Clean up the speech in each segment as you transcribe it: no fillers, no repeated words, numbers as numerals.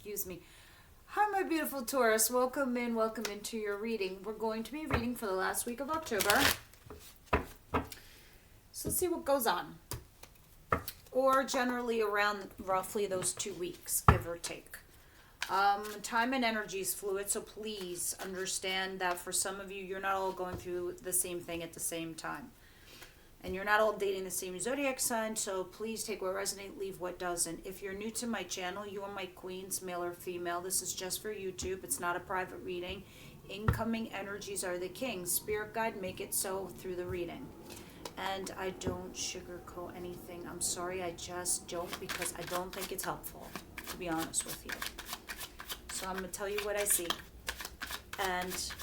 Excuse me. Hi, my beautiful Taurus. Welcome into your reading. We're going to be reading for the last week of October. So let's see what goes on. Or generally around roughly those 2 weeks, give or take. Time and energy is fluid, so please understand that for some of you, you're not all going through the same thing at the same time. And you're not all dating the same zodiac sign, so please take what resonates, leave what doesn't. If you're new to my channel, you are my queens, male or female. This is just for YouTube. It's not a private reading. Incoming energies are the kings. Spirit guide, make it so through the reading. And I don't sugarcoat anything. I'm sorry, I just don't, because I don't think it's helpful, to be honest with you. So I'm going to tell you what I see. And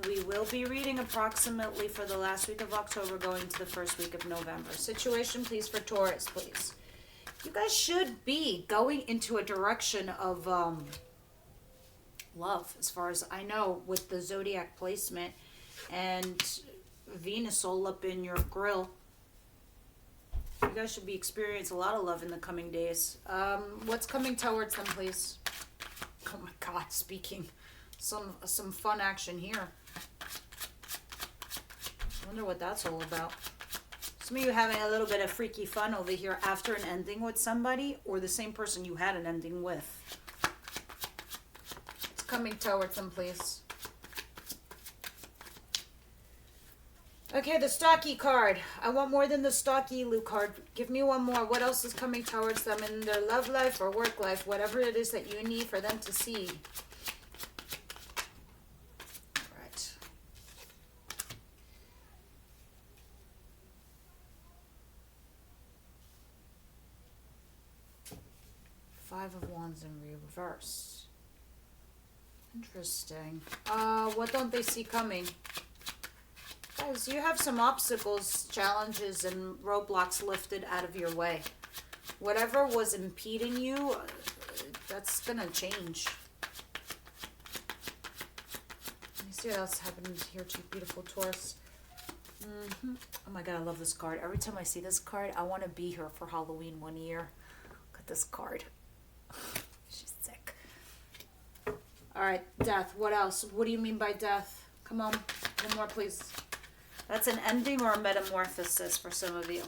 we will be reading approximately for the last week of October going to the first week of November. Situation, please, for Taurus, please. You guys should be going into a direction of love, as far as I know, with the zodiac placement and Venus all up in your grill. You guys should be experiencing a lot of love in the coming days. What's coming towards them, please? Oh my God, speaking some fun action here. Wonder what that's all about. Some of you having a little bit of freaky fun over here after an ending with somebody, or the same person you had an ending with. It's coming towards them, please. Okay, the Stocky card. I want more than the Stocky Lou card. Give me one more. What else is coming towards them in their love life or work life? Whatever it is that you need for them to see. Five of Wands in reverse. Interesting. What don't they see coming? Guys, you have some obstacles, challenges, and roadblocks lifted out of your way. Whatever was impeding you, that's going to change. Let me see what else happened here to beautiful Taurus. Oh my God, I love this card. Every time I see this card, I want to be here for Halloween one year. Look at this card. She's sick. All right, death. What else? What do you mean by death? Come on, one more, please. That's an ending or a metamorphosis for some of you.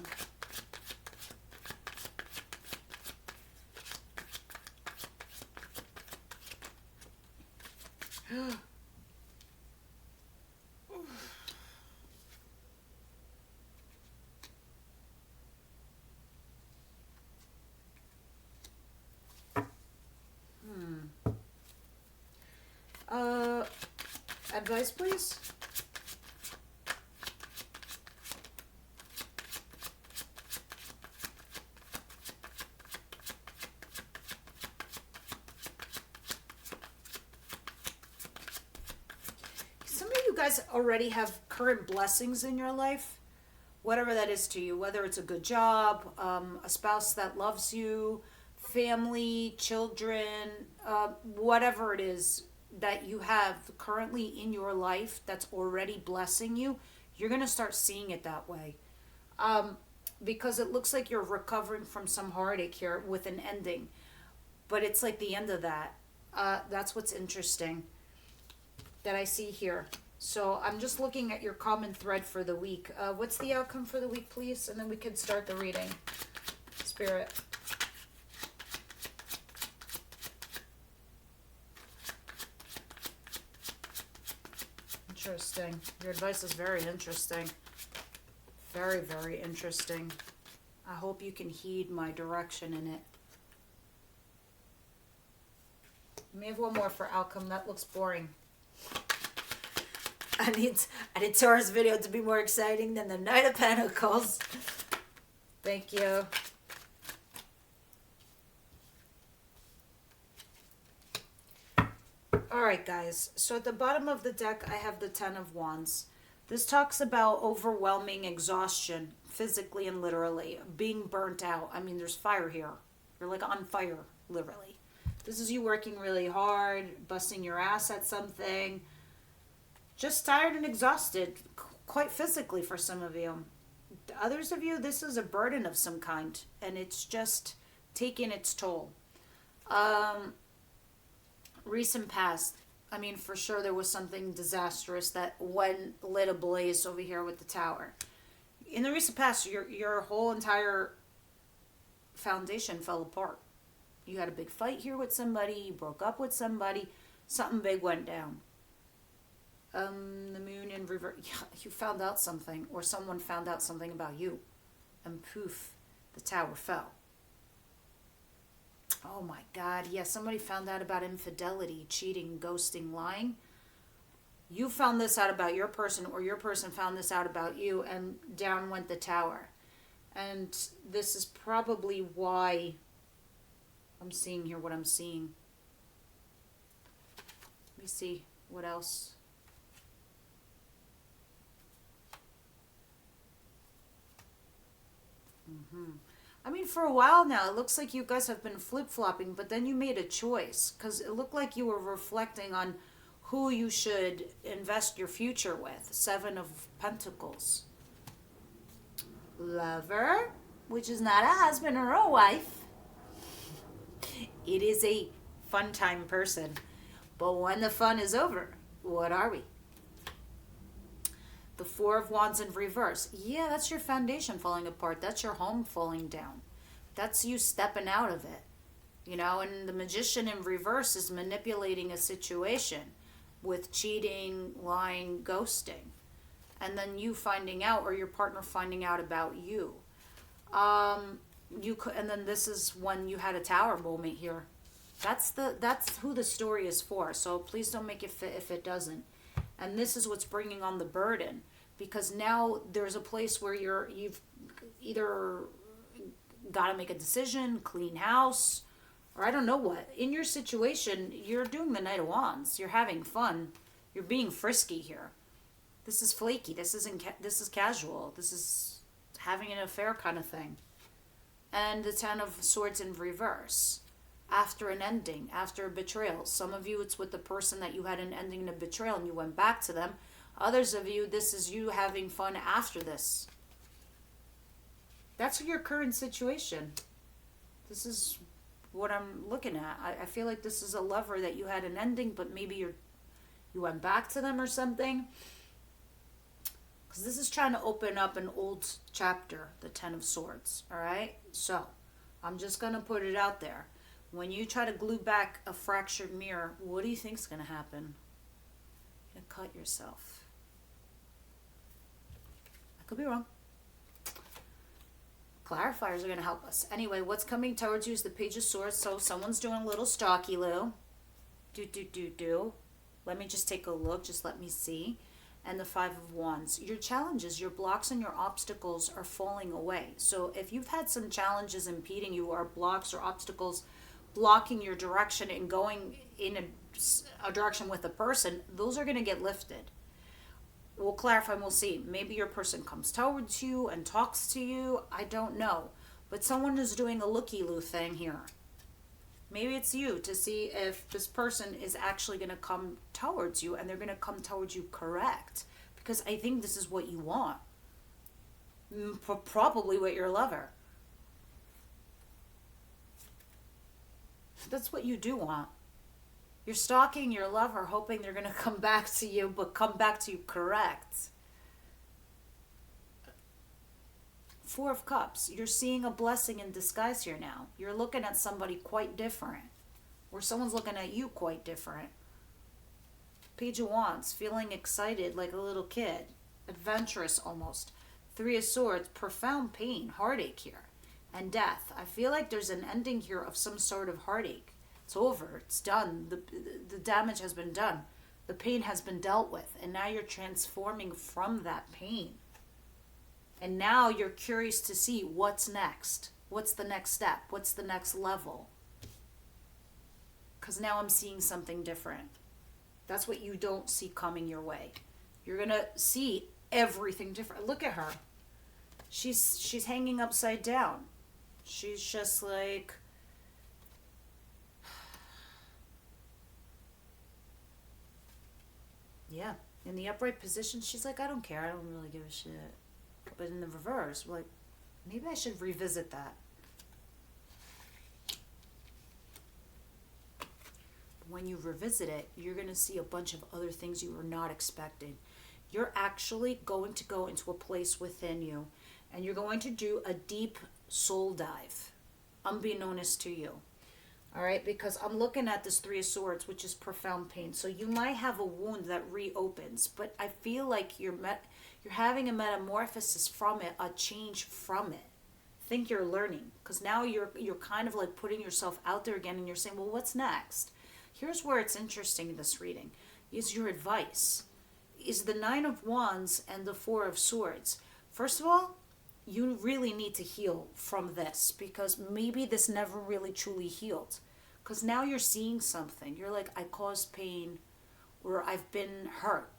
Advice, please. Some of you guys already have current blessings in your life, whatever that is to you, whether it's a good job, a spouse that loves you, family, children, whatever it is that you have currently in your life that's already blessing you, you're going to start seeing it that way. Because it looks like you're recovering from some heartache here with an ending. But it's like the end of that. That's what's interesting that I see here. So I'm just looking at your common thread for the week. What's the outcome for the week, please? And then we can start the reading. Spirit. Interesting. Your advice is very interesting. Very, very interesting. I hope you can heed my direction in it. Let me have one more for outcome. That looks boring. I need Taurus video to be more exciting than the Knight of Pentacles. Thank you. Alright guys, so at the bottom of the deck I have the Ten of Wands. This talks about overwhelming exhaustion, physically and literally, being burnt out. I mean, there's fire here. You're like on fire, literally. This is you working really hard, busting your ass at something. Just tired and exhausted, quite physically for some of you. Others of you, this is a burden of some kind, and it's just taking its toll. Recent past. I mean, for sure there was something disastrous that lit ablaze over here with the tower. In the recent past, your whole entire foundation fell apart. You had a big fight here with somebody, you broke up with somebody, something big went down. The moon in reverse. Yeah, you found out something, or someone found out something about you, and poof, the tower fell. Oh my God, yeah, somebody found out about infidelity, cheating, ghosting, lying. You found this out about your person, or your person found this out about you, and down went the tower. And this is probably why I'm seeing here what I'm seeing. Let me see what else. I mean, for a while now, it looks like you guys have been flip-flopping, but then you made a choice, because it looked like you were reflecting on who you should invest your future with. Seven of Pentacles. Lover, which is not a husband or a wife. It is a fun time person. But when the fun is over, what are we? The Four of Wands in reverse. Yeah, that's your foundation falling apart. That's your home falling down. That's you stepping out of it. You know, and the Magician in reverse is manipulating a situation with cheating, lying, ghosting. And then you finding out, or your partner finding out about you. And then this is when you had a tower moment here. That's who the story is for. So please don't make it fit if it doesn't. And this is what's bringing on the burden, because now there's a place where you've either got to make a decision, clean house, or I don't know what. In your situation, you're doing the Knight of Wands. You're having fun. You're being frisky here. This is flaky. This is casual. This is having an affair kind of thing. And the Ten of Swords in reverse. After an ending, after a betrayal. Some of you, it's with the person that you had an ending and a betrayal and you went back to them. Others of you, this is you having fun after this. That's your current situation. This is what I'm looking at. I feel like this is a lover that you had an ending, but maybe you went back to them or something. Because this is trying to open up an old chapter, the Ten of Swords. All right? So, I'm just going to put it out there. When you try to glue back a fractured mirror, what do you think is going to happen? You're going to cut yourself. I could be wrong. Clarifiers are going to help us. Anyway, what's coming towards you is the Page of Swords. So someone's doing a little stalky-loo. Do. Let me just take a look. Just let me see. And the Five of Wands. Your challenges, your blocks, and your obstacles are falling away. So if you've had some challenges impeding you, or blocks or obstacles blocking your direction and going in a direction with a person, those are going to get lifted. We'll clarify and we'll see. Maybe your person comes towards you and talks to you. I don't know. But someone is doing a looky-loo thing here. Maybe it's you, to see if this person is actually going to come towards you, and they're going to come towards you correct. Because I think this is what you want. Probably with your lover. That's what you do want. You're stalking your lover, hoping they're going to come back to you, but come back to you correct. Four of Cups. You're seeing a blessing in disguise here now. You're looking at somebody quite different. Or someone's looking at you quite different. Page of Wands. Feeling excited like a little kid. Adventurous almost. Three of Swords. Profound pain. Heartache here. And death. I feel like there's an ending here of some sort of heartache. It's over. It's done. The damage has been done. The pain has been dealt with. And now you're transforming from that pain. And now you're curious to see what's next. What's the next step? What's the next level? Because now I'm seeing something different. That's what you don't see coming your way. You're going to see everything different. Look at her. She's hanging upside down. She's just like... Yeah. In the upright position, she's like, I don't care. I don't really give a shit. But in the reverse, like, maybe I should revisit that. when you revisit it, you're going to see a bunch of other things you were not expecting. You're actually going to go into a place within you, and you're going to do a deep soul dive, unbeknownst to you. All right, because I'm looking at this Three of Swords, which is profound pain. So you might have a wound that reopens, but I feel like you're having a metamorphosis from it, a change from it. Think you're learning, because now you're kind of like putting yourself out there again, and you're saying, well, what's next? Here's where it's interesting in this reading, is your advice. Is the Nine of Wands and the Four of Swords. First of all, you really need to heal from this, because maybe this never really truly healed. Because now you're seeing something. You're like, I caused pain, or I've been hurt.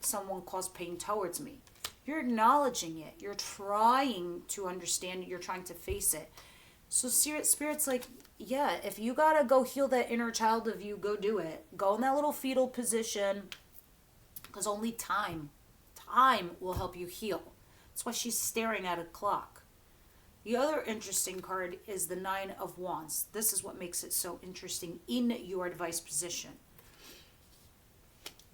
Someone caused pain towards me. You're acknowledging it. You're trying to understand it. You're trying to face it. So Spirit's like, yeah, if you gotta go heal that inner child of you, go do it. Go in that little fetal position, because only time will help you heal. That's why she's staring at a clock. The other interesting card is the Nine of Wands. This is what makes it so interesting in your advice position.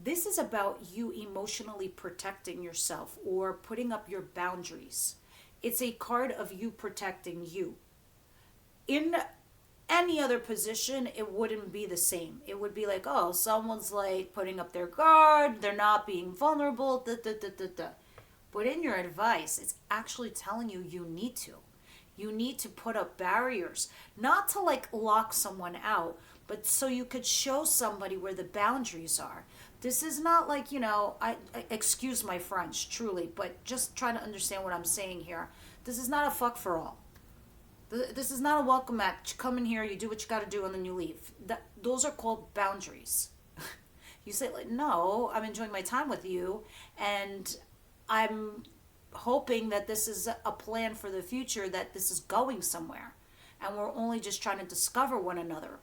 This is about you emotionally protecting yourself or putting up your boundaries. It's a card of you protecting you. In any other position, it wouldn't be the same. It would be like, oh, someone's like putting up their guard, they're not being vulnerable, da da da da da. But in your advice, it's actually telling you you need to. You need to put up barriers, not to like lock someone out, but so you could show somebody where the boundaries are. This is not like, I excuse my French, truly, but just try to understand what I'm saying here. This is not a fuck for all. This is not a welcome mat. You come in here, you do what you got to do, and then you leave. Those are called boundaries. You say, like, no, I'm enjoying my time with you, and I'm hoping that this is a plan for the future, that this is going somewhere, and we're only just trying to discover one another.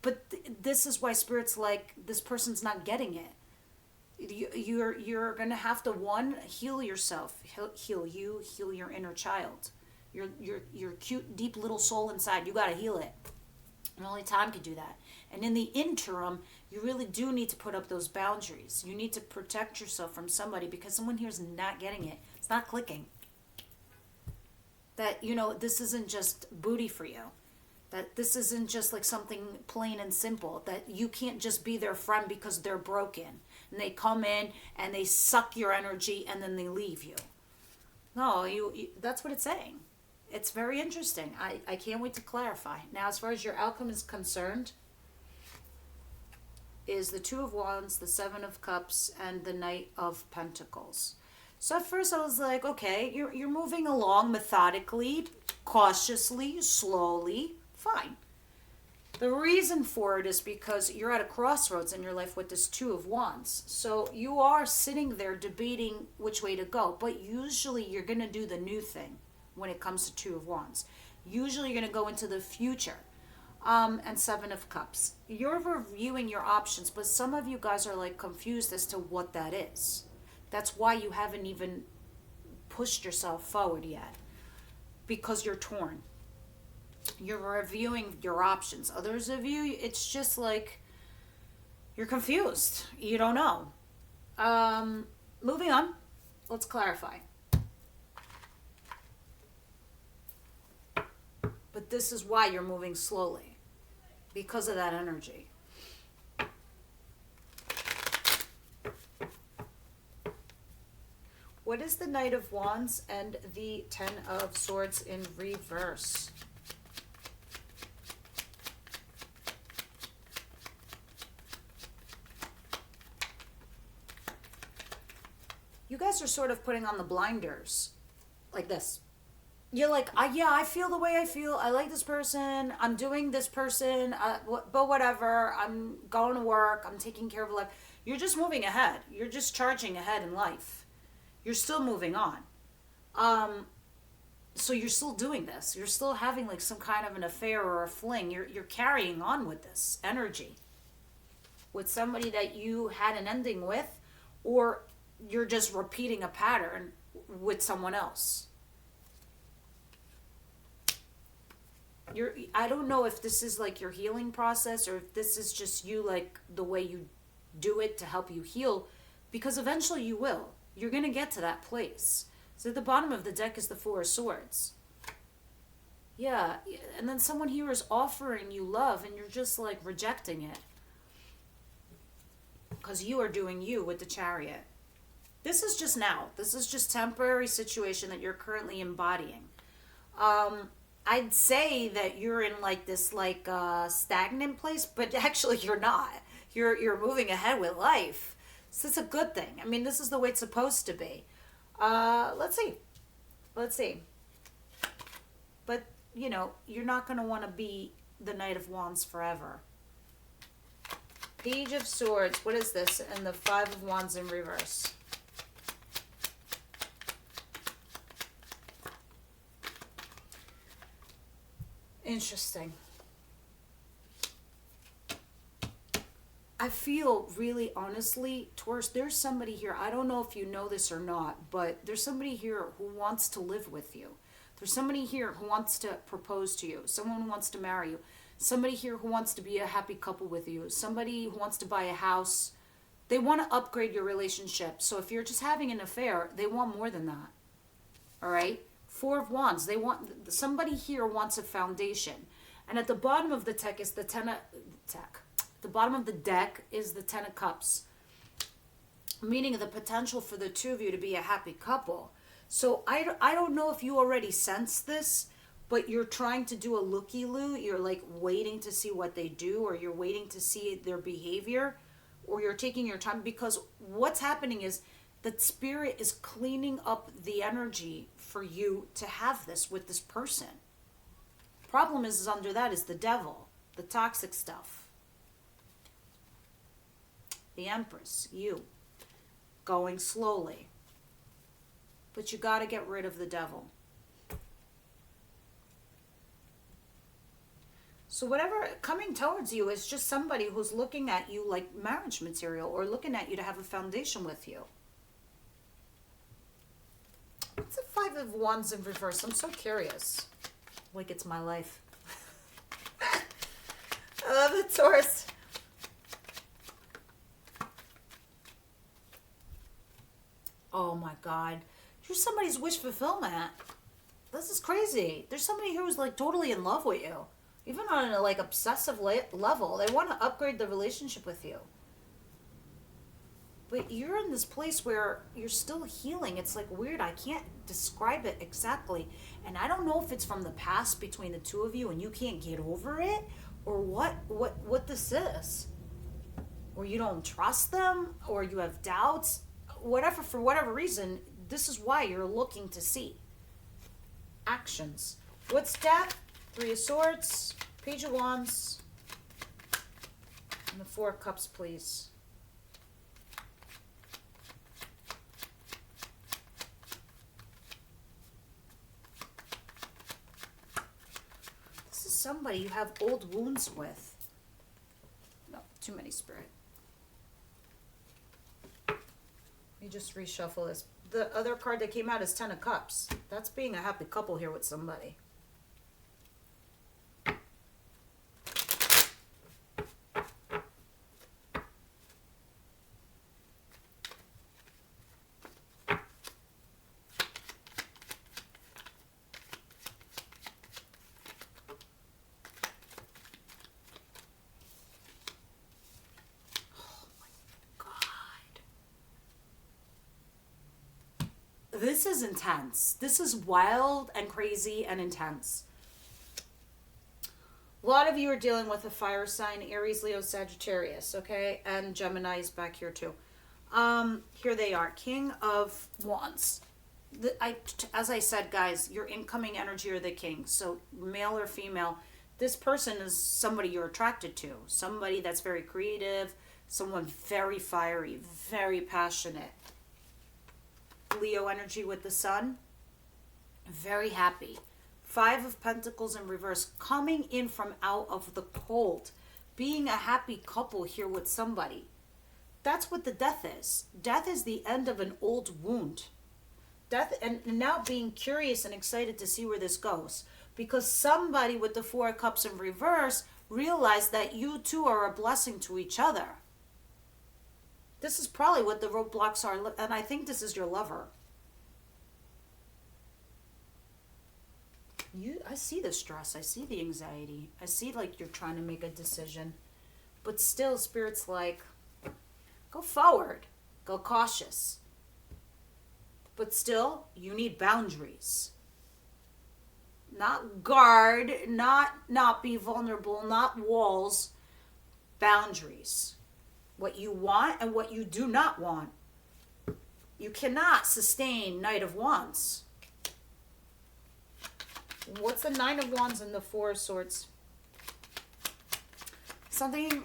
But this is why Spirit's like, this person's not getting it. You're going to have to, one, heal yourself, heal you, heal your inner child. Your cute, deep little soul inside, you got to heal it. And only time can do that. And in the interim, you really do need to put up those boundaries. You need to protect yourself from somebody, because someone here is not getting it. It's not clicking. That, this isn't just booty for you. That this isn't just like something plain and simple. That you can't just be their friend because they're broken. And they come in and they suck your energy and then they leave you. No, that's what it's saying. It's very interesting. I can't wait to clarify. Now, as far as your outcome is concerned, is the Two of Wands, the Seven of Cups, and the Knight of Pentacles. So at first I was like, okay, you're moving along methodically, cautiously, slowly, fine. The reason for it is because you're at a crossroads in your life with this Two of Wands. So you are sitting there debating which way to go, but usually you're going to do the new thing when it comes to Two of Wands. Usually you're going to go into the future. And Seven of Cups. You're reviewing your options, but some of you guys are like confused as to what that is. That's why you haven't even pushed yourself forward yet, because you're torn. You're reviewing your options. Others of you, it's just like you're confused. You don't know. Moving on. Let's clarify. But this is why you're moving slowly, because of that energy. What is the Knight of Wands and the Ten of Swords in reverse? You guys are sort of putting on the blinders, like this. You're like, yeah, I feel the way I feel. I like this person. I'm doing this person. But whatever. I'm going to work. I'm taking care of life. You're just moving ahead. You're just charging ahead in life. You're still moving on. So you're still doing this. You're still having like some kind of an affair or a fling. You're carrying on with this energy. With somebody that you had an ending with, or you're just repeating a pattern with someone else. I don't know if this is like your healing process or if this is just you, like the way you do it to help you heal, because eventually you will. You're going to get to that place. So at the bottom of the deck is the Four of Swords. Yeah, and then someone here is offering you love and you're just like rejecting it. Because you are doing you with the Chariot. This is just now. This is just temporary situation that you're currently embodying. I'd say that you're in like this like stagnant place, but actually you're not. You're moving ahead with life. So it's a good thing. I mean, this is the way it's supposed to be. Let's see. But, you know, you're not going to want to be the Knight of Wands forever. Page of Swords. What is this? And the Five of Wands in reverse. Interesting. I feel really honestly, Taurus, there's somebody here. I don't know if you know this or not, but there's somebody here who wants to live with you. There's somebody here who wants to propose to you. Someone who wants to marry you. Somebody here who wants to be a happy couple with you. Somebody who wants to buy a house. They want to upgrade your relationship. So if you're just having an affair, they want more than that. All right? Four of Wands. They want, somebody here wants a foundation. And at the bottom of the deck is the the bottom of the deck is the Ten of Cups, meaning the potential for the two of you to be a happy couple. So I don't know if you already sense this, but you're trying to do a looky-loo. You're like waiting to see what they do, or you're waiting to see their behavior, or you're taking your time, because what's happening is that Spirit is cleaning up the energy for you to have this with this person. Problem is under that is the devil, the toxic stuff. The Empress, you, going slowly. But you got to get rid of the devil. So whatever coming towards you is just somebody who's looking at you like marriage material, or looking at you to have a foundation with you. What's the Five of Wands in reverse? I'm so curious. Like it's my life. I love it, Taurus. Oh my God. You're somebody's wish fulfillment. This is crazy. There's somebody who's like totally in love with you. Even on a like obsessive level. They want to upgrade the relationship with you. But you're in this place where you're still healing. It's like weird. I can't describe it exactly. And I don't know if it's from the past between the two of you and you can't get over it, or what this is. Or you don't trust them, or you have doubts. Whatever, for whatever reason, this is why you're looking to see actions. What's that? Three of Swords, Page of Wands, and the Four of Cups, please. This is somebody you have old wounds with. No, too many, Spirit. Let me just reshuffle this. The other card that came out is Ten of Cups. That's being a happy couple here with somebody. This is intense. This is wild and crazy and intense. A lot of you are dealing with a fire sign, Aries, Leo, Sagittarius, okay? And Gemini is back here too. Here they are, King of Wands. As I said, guys, your incoming energy are the king. So male or female, this person is somebody you're attracted to. Somebody that's very creative, someone very fiery, very passionate. Leo energy with the sun, very happy. Five of Pentacles in reverse, coming in from out of the cold, being a happy couple here with somebody. That's what the Death is. Death is the end of an old wound. Death, and now being curious and excited to see where this goes, because somebody with the Four of Cups in reverse realized that you two are a blessing to each other. This is probably what the roadblocks are, and I think this is your lover. I see the stress, I see the anxiety, I see like you're trying to make a decision, but still Spirit's like, go forward, go cautious. But still, you need boundaries. Not guard, not be vulnerable, not walls, boundaries. What you want and what you do not want. You cannot sustain Knight of Wands. What's the Nine of Wands and the Four of Swords? Something,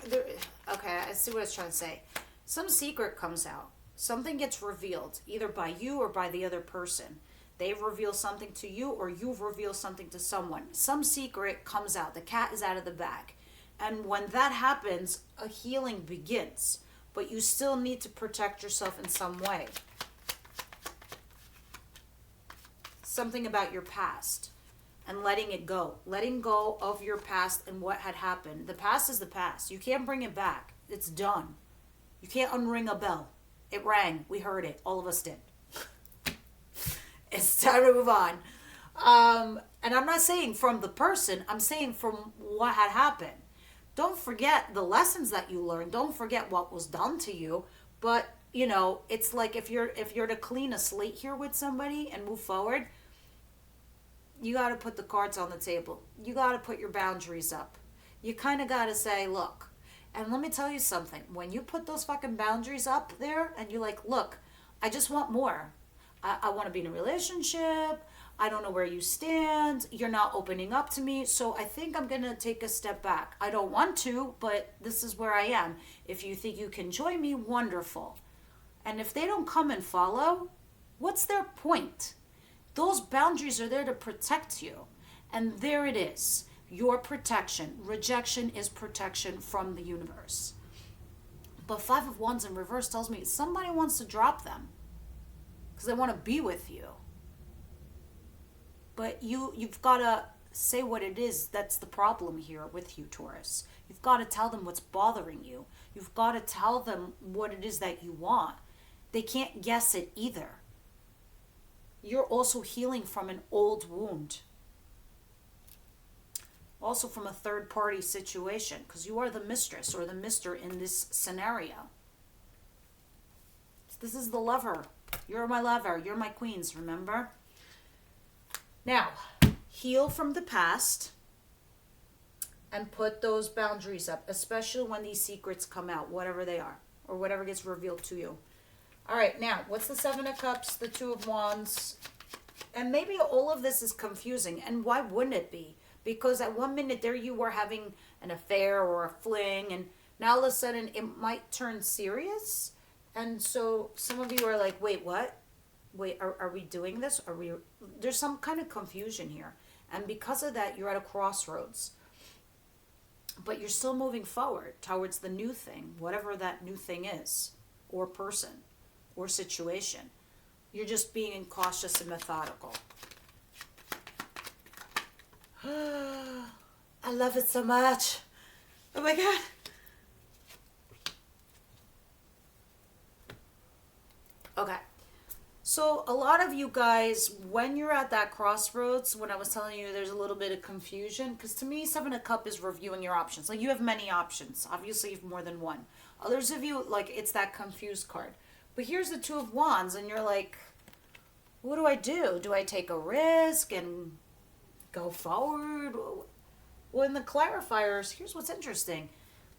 okay, I see what I was trying to say. Some secret comes out. Something gets revealed, either by you or by the other person. They reveal something to you, or you reveal something to someone. Some secret comes out. The cat is out of the bag. And when that happens, a healing begins. But you still need to protect yourself in some way. Something about your past. And letting it go. Letting go of your past and what had happened. The past is the past. You can't bring it back. It's done. You can't unring a bell. It rang. We heard it. All of us did. It's time to move on. And I'm not saying from the person. I'm saying from what had happened. Don't forget the lessons that you learned. Don't forget what was done to you. But, you know, it's like if you're to clean a slate here with somebody and move forward, you got to put the cards on the table. You got to put your boundaries up. You kind of got to say, look, and let me tell you something. When you put those fucking boundaries up there and you're like, look, I just want more. I want to be in a relationship. I don't know where you stand. You're not opening up to me. So I think I'm going to take a step back. I don't want to, but this is where I am. If you think you can join me, wonderful. And if they don't come and follow, what's their point? Those boundaries are there to protect you. And there it is. Your protection. Rejection is protection from the universe. But Five of Wands in reverse tells me somebody wants to drop them. Because they want to be with you. But you've got to say what it is that's the problem here with you, Taurus. You've got to tell them what's bothering you. You've got to tell them what it is that you want. They can't guess it either. You're also healing from an old wound. Also from a third-party situation, because you are the mistress or the mister in this scenario. This is the lover. You're my lover. You're my queens, remember? Now, heal from the past and put those boundaries up, especially when these secrets come out, whatever they are, or whatever gets revealed to you. All right, now, what's the Seven of Cups, the Two of Wands? And maybe all of this is confusing, and why wouldn't it be? Because at one minute there you were having an affair or a fling, and now all of a sudden it might turn serious. And so some of you are like, wait, what? Wait, are we doing this? There's some kind of confusion here. And because of that, you're at a crossroads. But you're still moving forward towards the new thing, whatever that new thing is, or person, or situation. You're just being cautious and methodical. I love it so much. Oh my God. Okay. So a lot of you guys, when you're at that crossroads, when I was telling you there's a little bit of confusion, because to me, Seven of Cups is reviewing your options. Like, you have many options. Obviously, you have more than one. Others of you, like, it's that confused card. But here's the Two of Wands, and you're like, what do I do? Do I take a risk and go forward? Well, in the clarifiers, here's what's interesting.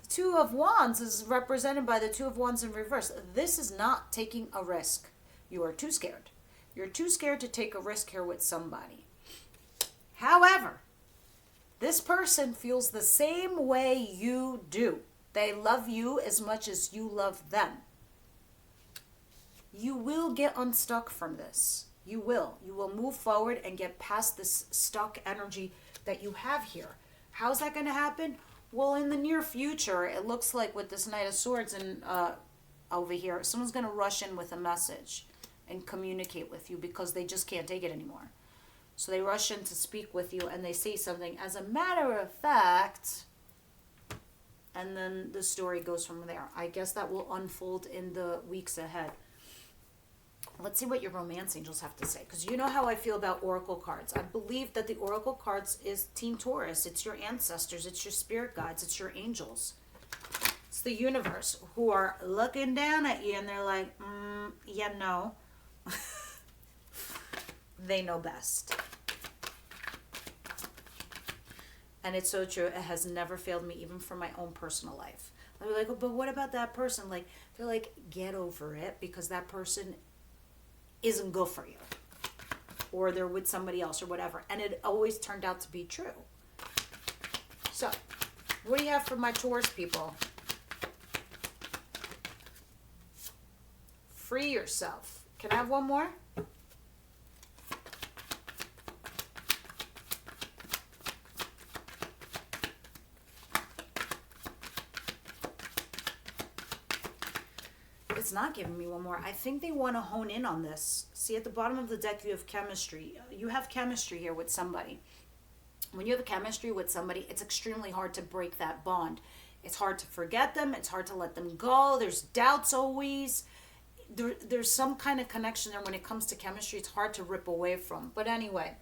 The Two of Wands is represented by the Two of Wands in reverse. This is not taking a risk. You are too scared. You're too scared to take a risk here with somebody. However, this person feels the same way you do. They love you as much as you love them. You will get unstuck from this. You will. You will move forward and get past this stuck energy that you have here. How's that going to happen? Well, in the near future, it looks like with this Knight of Swords and over here, someone's going to rush in with a message and communicate with you because they just can't take it anymore. So they rush in to speak with you and they say something, as a matter of fact, and then the story goes from there. I guess that will unfold in the weeks ahead. Let's see what your romance angels have to say, because you know how I feel about oracle cards. I believe that the oracle cards is Team Taurus. It's your ancestors, it's your spirit guides, it's your angels. It's the universe who are looking down at you and they're like, yeah, no. They know best. And it's so true. It has never failed me, even for my own personal life. They're like, oh, but what about that person? Like, they're like, get over it, because that person isn't good for you. Or they're with somebody else or whatever. And it always turned out to be true. So, what do you have for my Taurus people? Free yourself. Can I have one more? It's not giving me one more. I think they want to hone in on this. See, at the bottom of the deck, you have chemistry. You have chemistry here with somebody. When you have a chemistry with somebody, it's extremely hard to break that bond. It's hard to forget them. It's hard to let them go. There's doubts always. There's some kind of connection there when it comes to chemistry. It's hard to rip away from. But anyway,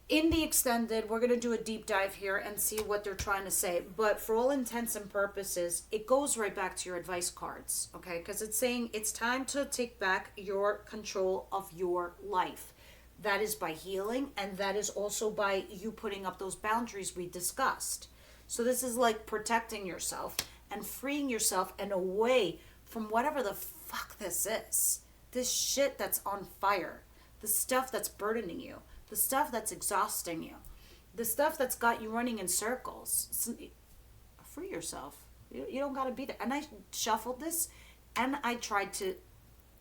in the extended, we're going to do a deep dive here and see what they're trying to say. But for all intents and purposes, it goes right back to your advice cards, okay? Because it's saying it's time to take back your control of your life. That is by healing, and that is also by you putting up those boundaries we discussed. So this is like protecting yourself and freeing yourself and away from whatever the fuck this is. This shit that's on fire. The stuff that's burdening you. The stuff that's exhausting you. The stuff that's got you running in circles. Free yourself. You don't got to be there. And I shuffled this and I tried to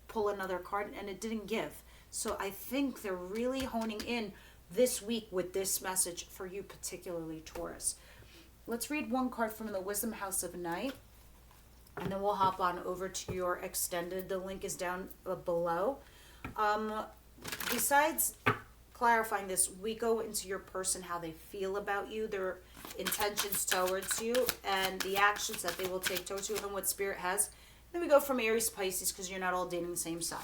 pull another card and it didn't give. So I think they're really honing in this week with this message for you, particularly Taurus. Let's read one card from the Wisdom House of Night. And then we'll hop on over to your extended. The link is down below. Besides clarifying this, we go into your person, how they feel about you, their intentions towards you, and the actions that they will take towards you, and what Spirit has. Then we go from Aries to Pisces, because you're not all dating the same sign.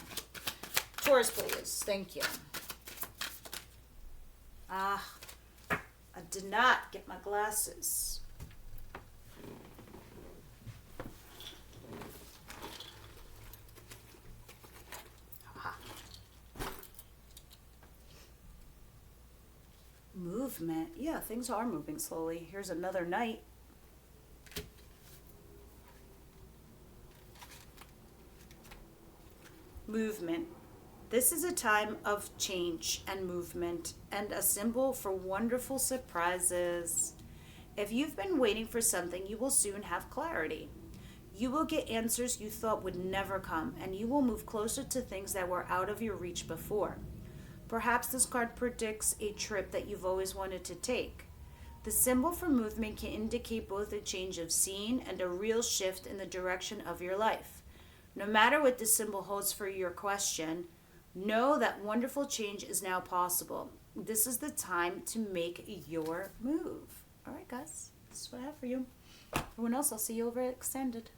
Taurus, please. Thank you. I did not get my glasses. Movement. Yeah, things are moving slowly. Here's another night. Movement. This is a time of change and movement and a symbol for wonderful surprises. If you've been waiting for something, you will soon have clarity. You will get answers you thought would never come, and you will move closer to things that were out of your reach before. Perhaps this card predicts a trip that you've always wanted to take. The symbol for movement can indicate both a change of scene and a real shift in the direction of your life. No matter what this symbol holds for your question, know that wonderful change is now possible. This is the time to make your move. All right, guys, this is what I have for you. Everyone else, I'll see you over at Extended.